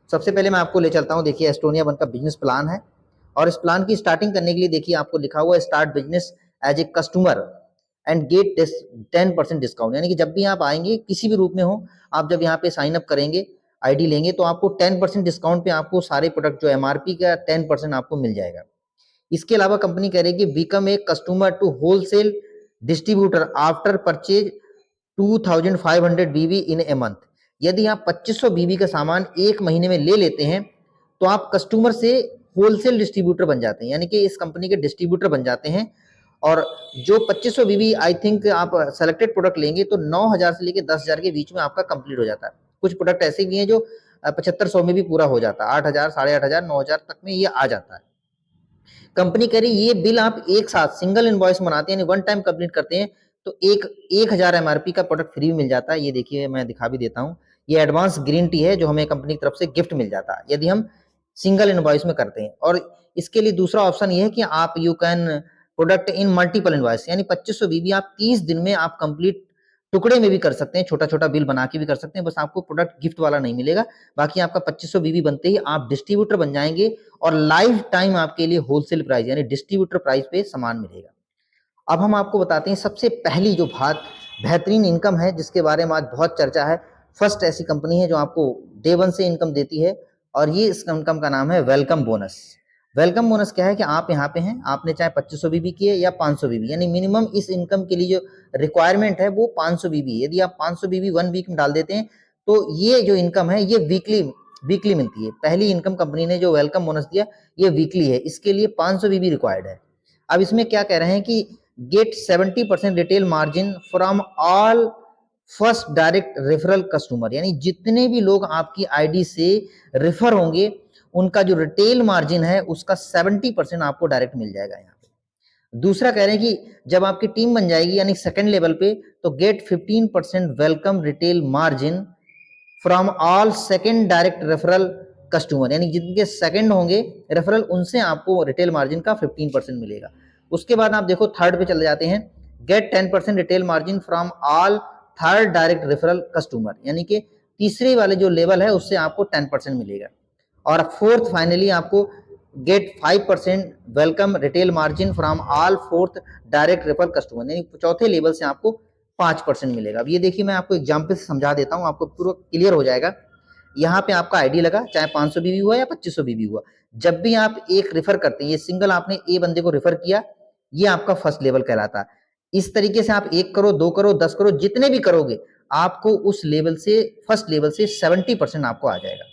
सबसे पहले मैं आपको ले चलता हूँ, देखिए एस्टोनिया वन का बिजनेस प्लान है और इस प्लान की स्टार्टिंग करने के लिए देखिए आपको लिखा हुआ है start business as a customer and get 10% discount. यानी कि जब भी आप आएंगे किसी भी रूप में हो, आप जब यहाँ पे साइन अप करेंगे, आईडी लेंगे, तो आपको 10% डिस्काउंट पे आपको सारे प्रोडक्ट जो एमआरपी का 10% आपको मिल जाएगा। इसके अलावा कंपनी कह रही है कि become a customer to wholesale distributor after purchase 2500 BB in a month. यदि आप 2500 बीबी का सामान एक महीने में ले लेते हैं तो आप कस्टमर से होलसेल डिस्ट्रीब्यूटर बन जाते हैं, यानी कि इस कंपनी के डिस्ट्रीब्यूटर बन जाते हैं। और जो 2500 बीबी आई थिंक आप सेलेक्टेड प्रोडक्ट लेंगे तो 9000 से लेके 10,000 के बीच में आपका कंप्लीट हो जाता है। कुछ प्रोडक्ट ऐसे भी हैं जो 7500 में भी पूरा हो जाता है, 8000, 8500, 9000 तक में ये आ जाता है। कंपनी कह रही ये बिल आप एक साथ सिंगल इनवॉइस बनाते हैं, यानी वन टाइम कंप्लीट करते हैं तो 1000 एमआरपी का प्रोडक्ट फ्री मिल जाता है। ये देखिए मैं दिखा भी देता हूँ, ये एडवांस ग्रीन टी है जो हमें कंपनी की तरफ से गिफ्ट मिल जाता है यदि हम सिंगल इनवॉइस में करते हैं। और इसके लिए दूसरा ऑप्शन ये है कि आप you can product in multiple invoice, यानी 2500 बीबी आप 30 दिन में आप कंप्लीट टुकड़े में भी कर सकते हैं, छोटा छोटा बिल बना के भी कर सकते हैं, बस आपको प्रोडक्ट गिफ्ट वाला नहीं मिलेगा। बाकी आपका 2500 बीबी बनते ही आप डिस्ट्रीब्यूटर बन जाएंगे और लाइफ टाइम आपके लिए होलसेल प्राइस यानी डिस्ट्रीब्यूटर प्राइस पे सामान मिलेगा। अब हम आपको बताते हैं सबसे पहली जो बात बेहतरीन इनकम है जिसके बारे में आज बहुत चर्चा है। फर्स्ट ऐसी कंपनी है जो आपको डे वन से इनकम देती है और ये इस इनकम का नाम है वेलकम बोनस। वेलकम बोनस क्या है कि आप यहाँ पे हैं, आपने चाहे 2500 बीबी की है या 500 बीबी, यानी मिनिमम इस इनकम के लिए जो रिक्वायरमेंट है वो 500 बीबी है। यदि आप 500 बीबी 1 वीक में डाल देते हैं तो ये जो इनकम है ये वीकली मिलती है। पहली इनकम कंपनी ने जो वेलकम बोनस दिया ये वीकली है, इसके लिए 500 बीबी रिक्वायर्ड है। अब इसमें क्या कह रहे हैं कि get 70% retail margin from all first direct referral customer, यानी जितने भी लोग आपकी आईडी से रेफर होंगे उनका जो रिटेल मार्जिन है उसका 70% आपको डायरेक्ट मिल जाएगा यहाँ पे। दूसरा कह रहे हैं कि जब आपकी टीम बन जाएगी यानी सेकंड लेवल पे तो get 15% welcome retail margin from all second direct referral customer, यानी जिनके सेकंड होंगे रेफरल उनसे आपको रिटेल मार्जिन का 15% मिलेगा। उसके बाद आप देखो थर्ड पे चले जाते हैं, get 10% retail margin from all third direct referral customer, यानी कि तीसरे वाले जो लेवल है उससे आपको 10% मिलेगा। और फोर्थ फाइनली आपको get 5% welcome retail margin from all fourth direct referral customer, यानी चौथे लेवल से आपको 5% मिलेगा। अब ये देखिए मैं आपको एग्जाम्पल से समझा देता हूँ, आपको पूरा क्लियर हो जाएगा। यहाँ पे आपका आईडी लगा, चाहे 500 बीबी हुआ या 2500 बीबी हुआ, जब भी आप एक रेफर करते हैं, ये सिंगल आपने ए बंदे को रेफर किया, ये आपका फर्स्ट लेवल कहलाता है। इस तरीके से आप 1 करो, 2 करो, 10 करो, जितने भी करोगे आपको उस लेवल से फर्स्ट लेवल से 70% आपको आ जाएगा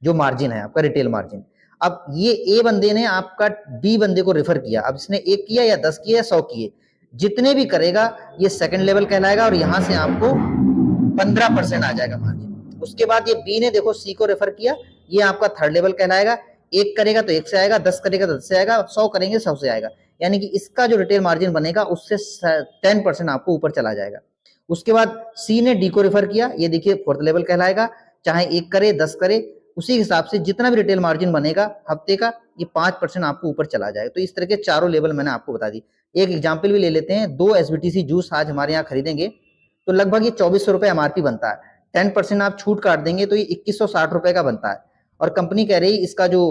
जो मार्जिन है आपका रिटेल मार्जिन। अब ये ए बंदे ने आपका बी बंदे को रेफर किया, अब इसने 1 किया या 10 किया या 100 किए, जितने भी करेगा ये सेकंड लेवल कहलाएगा और यहां से आपको 15% आ जाएगा मार्जिन। उसके बाद ये बी ने देखो सी को रेफर किया, ये आपका थर्ड लेवल कहलाएगा। 1 करेगा तो 1 से आएगा, 10 करेगा तो 10 से आएगा, 100 करेंगे 100 से आएगा, यानी कि इसका जो रिटेल मार्जिन बनेगा उससे 10% आपको ऊपर चला जाएगा। उसके बाद सी ने डी को रेफर किया, ये देखिए फोर्थ लेवल कहलाएगा, चाहे 1 करे 10 करे, उसी हिसाब से जितना भी रिटेल मार्जिन बनेगा हफ्ते का ये 5% आपको ऊपर चला जाएगा। तो इस तरह के चारों लेवल मैंने आपको बता दी। एक एग्जाम्पल भी ले लेते हैं, 2 एसबीटीसी जूस आज हमारे यहाँ खरीदेंगे तो लगभग ये 2400 रुपए एमआरपी बनता है, 10% आप छूट काट देंगे तो ये 2160 रुपए का बनता है। और कंपनी कह रही इसका जो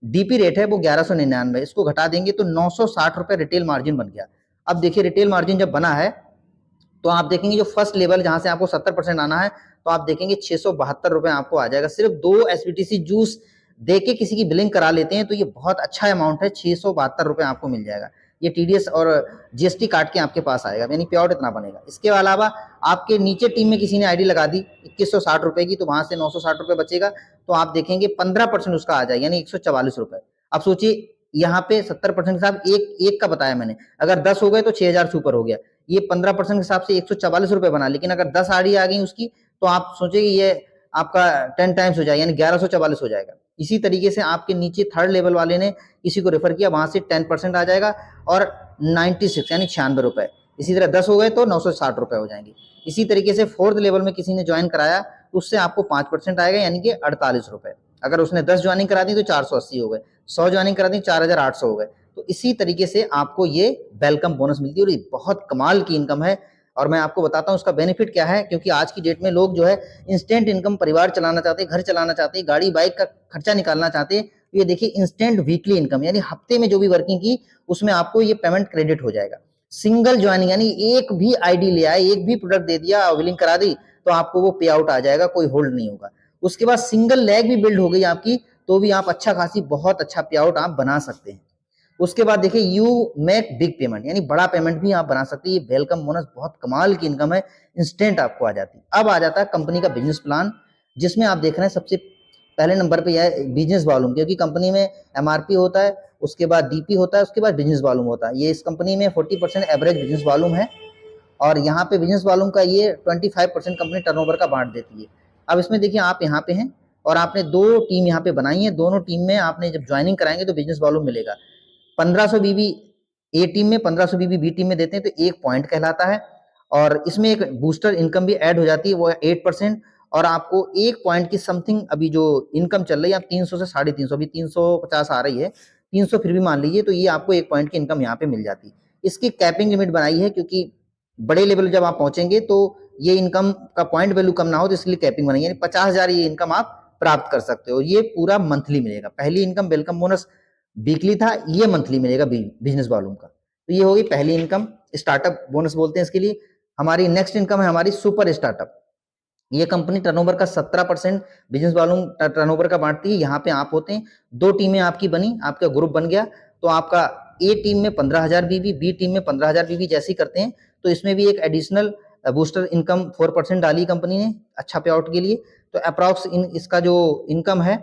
डीपी रेट है वो 1199, इसको घटा देंगे तो 960 रुपए रिटेल मार्जिन बन गया। अब देखिए रिटेल मार्जिन जब बना है तो आप देखेंगे जो फर्स्ट लेवल जहां से आपको 70% आना है तो आप देखेंगे 672 रुपए आपको आ जाएगा। सिर्फ 2 एसबीटीसी जूस देके किसी की बिलिंग करा लेते हैं तो ये बहुत अच्छा अमाउंट है, 672 रुपए आपको मिल जाएगा। ये टीडीएस और जीएसटी काट के आपके पास आएगा, यानी पे आउट इतना बनेगा। इसके अलावा आपके नीचे टीम में किसी ने आईडी लगा दी 2160 रुपए की, तो वहां से 960 रुपए बचेगा, तो आप देखेंगे 15% उसका आ जाएगा, यानी 144 रुपए। अब सोचिए यहाँ पे 70% के साथ एक का बताया मैंने, अगर 10 हो गए तो 6000 से ऊपर हो गया, ये 15% के हिसाब से 144 रुपए बना। लेकिन अगर 10 आईडी आ गई उसकी तो आप सोचेंगे ये आपका 10 टाइम्स हो जाएगा, यानी 1144 हो जाएगा। इसी तरीके से आपके नीचे थर्ड लेवल वाले ने किसी को रेफर किया, वहां से 10% आ जाएगा और 96 यानी 96 रुपए। इसी तरह 10 हो गए तो 960 रुपए हो जाएंगे। इसी तरीके से फोर्थ लेवल में किसी ने ज्वाइन कराया उससे आपको 5% आएगा, यानी कि 48 रुपए। अगर उसने 10 ज्वाइनिंग करा दी तो 480 हो गए, 100 ज्वाइनिंग करा दी 4800 हो गए। तो इसी तरीके से आपको ये वेलकम बोनस मिलती है और ये बहुत कमाल की इनकम है। और मैं आपको बताता हूँ उसका बेनिफिट क्या है, क्योंकि आज की डेट में लोग जो है इंस्टेंट इनकम, परिवार चलाना चाहते हैं, घर चलाना चाहते हैं, गाड़ी बाइक का खर्चा निकालना चाहते हैं। ये देखिए इंस्टेंट वीकली इनकम, यानी हफ्ते में जो भी वर्किंग की उसमें आपको ये पेमेंट क्रेडिट हो जाएगा। सिंगल ज्वाइनिंग, यानी एक भी आईडी ले आए, एक भी प्रोडक्ट दे दिया, विलिंग करा दी, तो आपको वो पे आउट आ जाएगा, कोई होल्ड नहीं होगा। उसके बाद सिंगल लेग भी बिल्ड हो गई आपकी, तो भी आप अच्छा खासी बहुत अच्छा पे आउट आप बना सकते हैं। उसके बाद देखिए यू मेक बिग पेमेंट, यानी बड़ा पेमेंट भी आप बना सकते हैं। ये वेलकम बोनस बहुत कमाल की इनकम है, इंस्टेंट आपको आ जाती है। अब आ जाता है कंपनी का बिजनेस प्लान, जिसमें आप देख रहे हैं सबसे पहले नंबर पे यह है बिजनेस वॉल्यूम, क्योंकि कंपनी में एमआरपी होता है, उसके बाद डीपी होता है, उसके बाद बिजनेस वॉल्यूम होता है। ये इस कंपनी में 40% एवरेज बिजनेस वॉल्यूम है, और यहाँ पे बिजनेस वॉल्यूम का ये 25% कंपनी टर्नओवर का बांट देती है। अब इसमें देखिए आप यहाँ पे हैं और आपने 2 टीम यहाँ पे बनाई है, दोनों टीम में आपने जब ज्वाइनिंग कराएंगे तो बिजनेस वॉल्यूम मिलेगा। 1500 बीबी ए टीम में, 1500 बीबी बी टीम में देते हैं, तो 1 पॉइंट कहलाता है। और इसमें एक बूस्टर इनकम भी ऐड हो जाती है, वो है 8%, और आपको 1 पॉइंट की समथिंग अभी जो इनकम चल रही है, आप 300 से 350, अभी 350 आ रही है, 300 फिर भी मान लीजिए, तो ये आपको 1 पॉइंट की इनकम यहाँ पे मिल जाती है। इसकी कैपिंग लिमिट बनाई है, क्योंकि बड़े लेवल जब आप पहुंचेंगे तो ये इनकम का पॉइंट वैल्यू कम ना हो, तो इसलिए कैपिंग बनाई है, यानी 50,000 ये इनकम आप प्राप्त कर सकते हो। ये पूरा मंथली मिलेगा। पहली इनकम वेलकम बोनस वीकली था, ये मंथली मिलेगा बिजनेस वॉल्यूम का। तो ये होगी पहली इनकम, स्टार्टअप बोनस बोलते हैं इसके लिए। हमारी नेक्स्ट इनकम है हमारी सुपर स्टार्टअप। ये कंपनी टर्नओवर का 17% बिजनेस वॉल्यूम टर्नओवर का बांटती है। यहाँ पे आप होते हैं, 2 टीमें आपकी बनी, आपका ग्रुप बन गया, तो आपका ए टीम में 15,000 बीबी, बी टीम में 15,000 बीबी जैसे ही करते हैं, तो इसमें भी एक एडिशनल बूस्टर इनकम 4% डाली कंपनी ने अच्छा पे आउट के लिए। तो अप्रॉक्स इसका जो इनकम है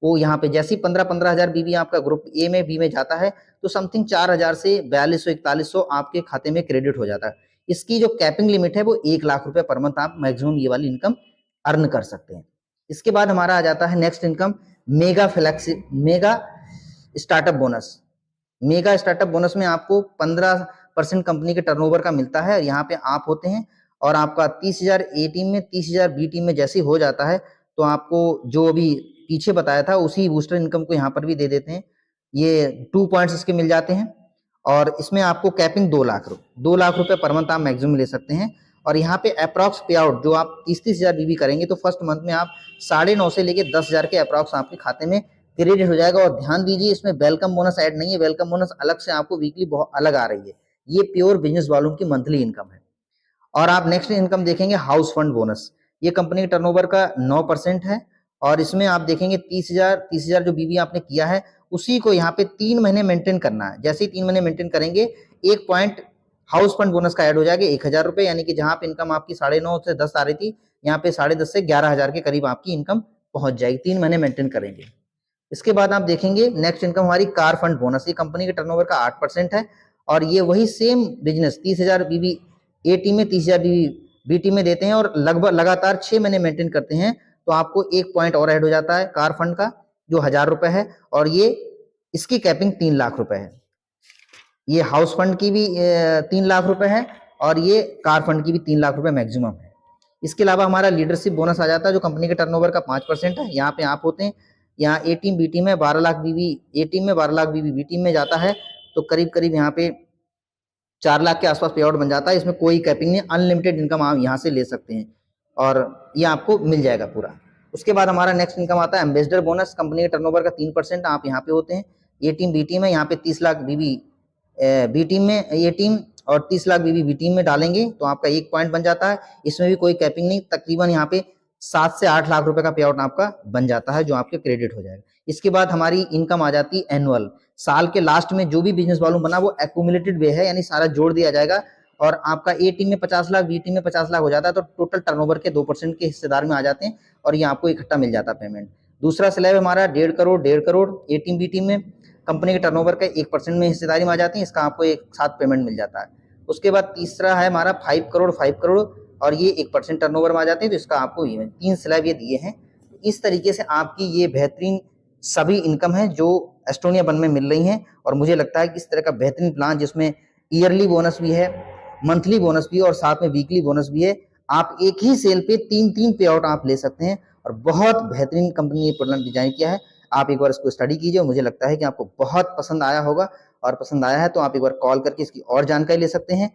वो यहाँ पे जैसे ही 15,000 बीबी आपका ग्रुप ए में, बी में जाता है, तो समथिंग 4,000 से 4200 4100 आपके खाते में क्रेडिट हो जाता है। इसकी जो कैपिंग लिमिट है वो 1 लाख रुपए पर मंथ आप मैक्सिमम ये वाली इनकम अर्न कर सकते हैं। इसके बाद हमारा आ जाता है next income mega startup bonus. Mega startup bonus में आपको 15% कंपनी के टर्नओवर का मिलता है। यहाँ पे आप होते हैं और आपका 30,000 ए टीम में, 30,000 बी टीम में जैसे हो जाता है, तो आपको जो अभी पीछे बताया था उसी बूस्टर इनकम को यहाँ पर भी दे देते हैं। ये 2 पॉइंट्स इसके मिल जाते हैं, और इसमें आपको कैपिंग 2 लाख रुपए पर मंथ आप मैक्सिमम ले सकते हैं। और यहाँ पे अप्रॉक्स पे आउट जो आप 30,000 बीबी करेंगे, तो फर्स्ट मंथ में आप 9.5 से लेके 10,000 के अप्रॉक्स आपके खाते में क्रेडिट हो जाएगा। और ध्यान दीजिए इसमें वेलकम बोनस ऐड नहीं है, वेलकम बोनस अलग से आपको वीकली बहुत अलग आ रही है। ये प्योर बिजनेस वॉल्यूम की मंथली इनकम है। और आप नेक्स्ट इनकम देखेंगे हाउस फंड बोनस। ये कंपनी के टर्नओवर का 9% है, और इसमें आप देखेंगे 30,000 जो बीबी आपने किया है उसी को यहाँ पे 3 महीने मेंटेन करना है। जैसे ही 3 महीने मेंटेन करेंगे, 1 पॉइंट हाउस फंड बोनस का ऐड हो जाएगा 1,000 रुपए, यानी कि जहां पे इनकम आपकी 9.5 से 10 आ रही थी, यहाँ पे 10.5 से 11,000 के करीब आपकी इनकम पहुंच जाएगी, 3 महीने मेंटेन करेंगे। इसके बाद आप देखेंगे नेक्स्ट इनकम हमारी कार फंड बोनस। ये कंपनी के टर्नओवर का 8% है, और ये वही सेम बिजनेस 30,000 बीबी ए टीम में, 30,000 बीबी बी टीम में देते हैं, और लगभग लगातार 6 महीने मेंटेन करते हैं, तो आपको 1 पॉइंट और ऐड हो जाता है कार फंड का, जो 1,000 रुपए है, और ये इसकी कैपिंग 3 लाख रुपए है। ये हाउस फंड की भी 3 लाख रुपए है, और ये कार फंड की भी 3 लाख रुपए मैक्सिमम है। इसके अलावा हमारा लीडरशिप बोनस आ जाता है, जो कंपनी के टर्नओवर का 5% है। यहाँ पे आप होते हैं, यहाँ ए टीम बी टीम में 12 लाख बीबी ए टीम में, 12 लाख बीबी बी टीम में जाता है, तो करीब करीब यहाँ पे 4 लाख के आसपास पे आउट बन जाता है। इसमें कोई कैपिंग नहीं, अनलिमिटेड इनकम आप यहाँ से ले सकते हैं, और ये आपको मिल जाएगा पूरा। उसके बाद हमारा नेक्स्ट इनकम आता है एम्बेसडर बोनस। कंपनी के टर्नओवर का 3% आप यहाँ पे होते हैं, ए टीम बी टीम है, यहाँ पे 30 लाख बीबी बी टीम में ए टीम, और 30 लाख बीबी बी टीम में डालेंगे, तो आपका 1 पॉइंट बन जाता है। इसमें भी कोई कैपिंग नहीं, तकरीबन यहाँ पे 7 से 8 लाख रुपए का पे आउट आपका बन जाता है, जो आपके क्रेडिट हो जाएगा। इसके बाद हमारी इनकम आ जाती है एनुअल। साल के लास्ट में जो भी बिजनेस वॉल्यूम बना वो एक्यूमुलेटेड वे है, यानी सारा जोड़ दिया जाएगा, और आपका ए टीम में 50 लाख, बी टीम में 50 लाख हो जाता है, तो टोटल टर्नओवर के 2% के हिस्सेदार में आ जाते हैं, और ये आपको इकट्ठा मिल जाता है पेमेंट। दूसरा स्लैब हमारा 1.5 करोड़ ए टीम बी टीम में, कंपनी के टर्नओवर का 1% में हिस्सेदारी में आ जाती है, इसका आपको एक साथ पेमेंट मिल जाता है। उसके बाद तीसरा है हमारा 5 करोड़, और ये 1% टर्नओवर में आ जाते हैं, तो इसका आपको 3 स्लैब ये दिए हैं। इस तरीके से आपकी ये बेहतरीन सभी इनकम है जो एस्टोनिया वन में मिल रही हैं, और मुझे लगता है कि इस तरह का बेहतरीन प्लान जिसमें ईयरली बोनस भी है, मंथली बोनस भी है, और साथ में वीकली बोनस भी है, आप एक ही सेल पे 3 पे आउट आप ले सकते हैं, और बहुत बेहतरीन कंपनी ने प्लान डिजाइन किया है। आप एक बार इसको स्टडी कीजिए, मुझे लगता है कि आपको बहुत पसंद आया होगा, और पसंद आया है तो आप एक बार कॉल करके इसकी और जानकारी ले सकते हैं।